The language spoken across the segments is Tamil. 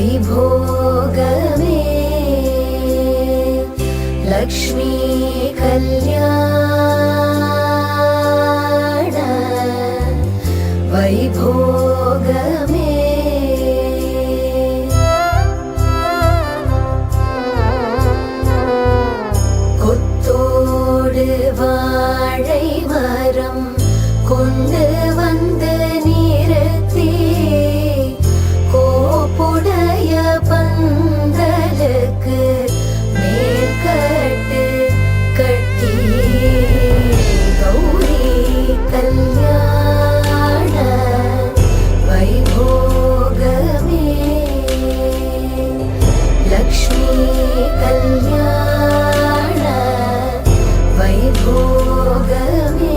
वैभोगमे लक्ष्मी कल्याण वैभोगमे கொத்தோடு வாழை மரம் கொண்டு வந்து நிறுத்தி கோப்புடைய பந்தலுக்கு மேற்கட்டு கட்டி கௌரி கல்யாண வைபோகமே லக்ஷ்மி கல்யாண வைபோகமே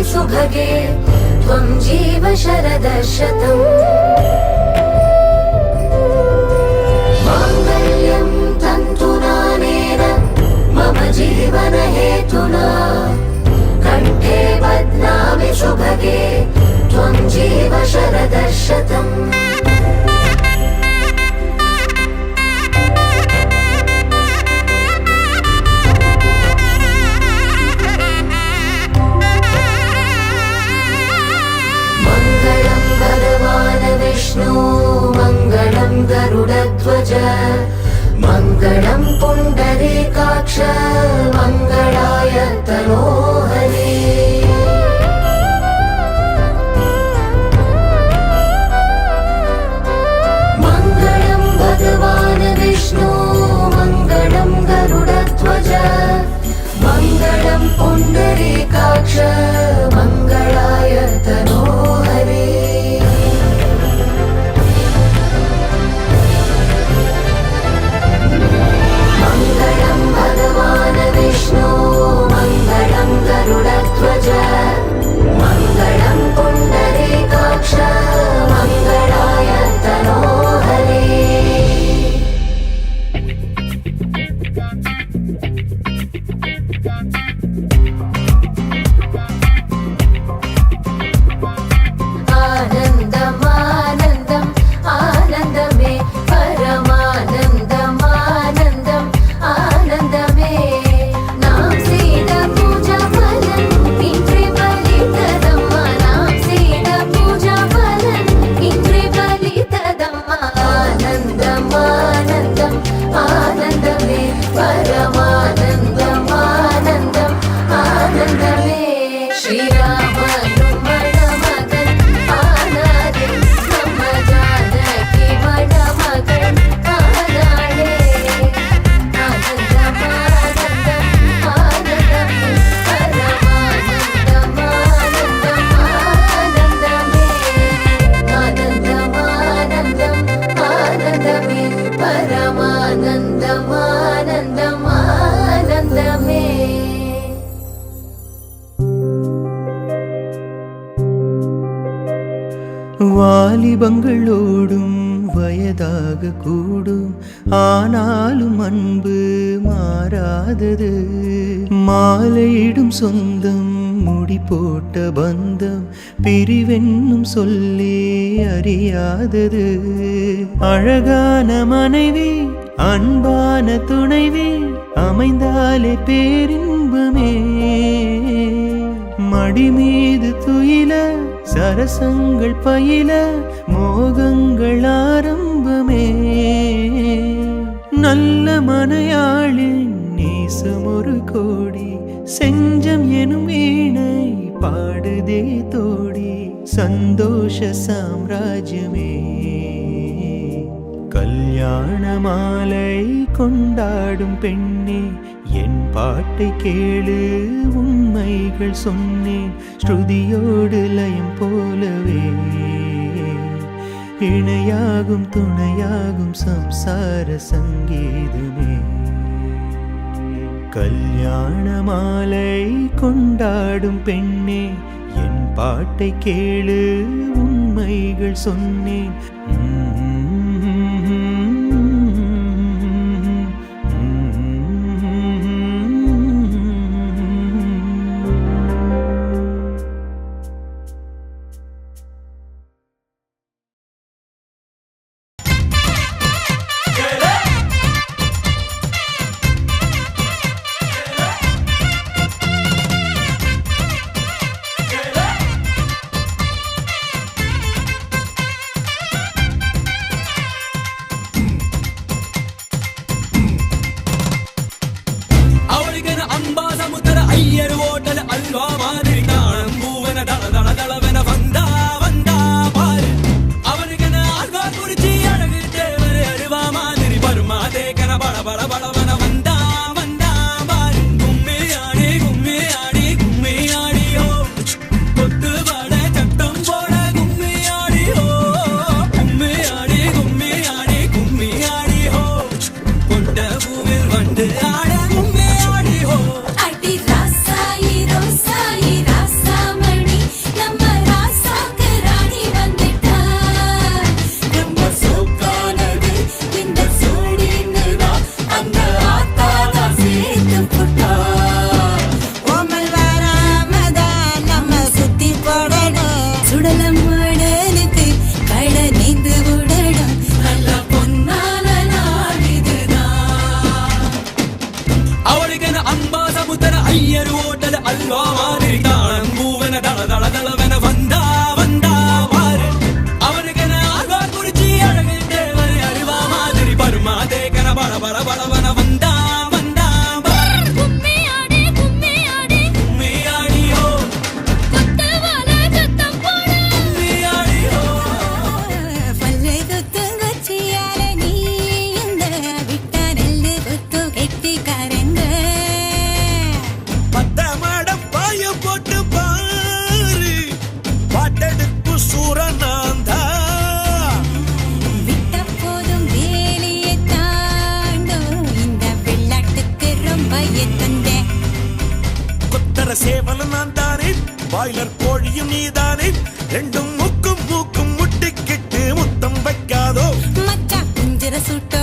सुभगे त्वं जीव शरदशतम् माङ्गल्यं तन्तुनानेन मम जीवन हेतुना कण्ठे बध्नामि सुभगे त्वं जीव शरदशतम् विष्णु मङ्गलं गरुडध्वज मङ्गलं पुण्डरीकाक्ष मङ्गलाय तनोहरे मङ्गलं भगवान् विष्णु मङ्गलं गरुडध्वज मङ्गलं पुण्डरीकाक्ष मङ्गलाय तनोहरे मङ्गलं भगवान् विष्णु मङ्गलं गरुडध्वज मङ्गलं पुण्डरीकाक्ष मङ्गलाय तनोहरे आनन्दम् आनन्दम् आनन्दमे परमानन्दम् आनन्दम् आनन्दमे नाम सीद पूजा फलम् इन्द्रे बलितदम्मा नाम सीद पूजा फलम् इन्द्रे बलितदम्मा आनन्दम् आनन्दम् आनन्दमे परमानन्दम् आनन्दम् आनन्दमे श्रीराम வாலிபங்களோடும் வயதாக கூடும் ஆனாலும் அன்பு மாறாதது மாலையிடும் சொந்தம் முடி போட்ட பந்தம் பிரிவென்னும் சொல்லே அறியாதது அழகான மனைவி அன்பான துணைவி அமைந்தாலே பேரின்பமே மடி மீது துயில சரசங்கள் பயில மோகங்கள் ஆரம்பமே நல்ல மனையாளின் நேசம் ஒரு கோடி செஞ்சம் எனும் வீணை பாடுதே தோடி சந்தோஷ சாம்ராஜ்யமே கல்யாண மாலை கொண்டாடும் பெண்ணே என் பாட்டை கேளு உண்மைகள் சொன்னேன் ஸ்ருதியோடு லயம் போலவே இணையாகும் துணையாகும் சம்சார சங்கீதமே கல்யாண மாலை கொண்டாடும் பெண்ணே என் பாட்டை கேளு உண்மைகள் சொன்னேன் தள தள தளவென வந்தா வந்தா பாரு அவனுக்கு ஆழ்வார் பிராய்லர் கோழியும் நீதானே ரெண்டும் மூக்கும் மூக்கும் முட்டிக்கிட்டு முத்தம் வைக்காதோ மச்சான் குஞ்சிர சுட்ட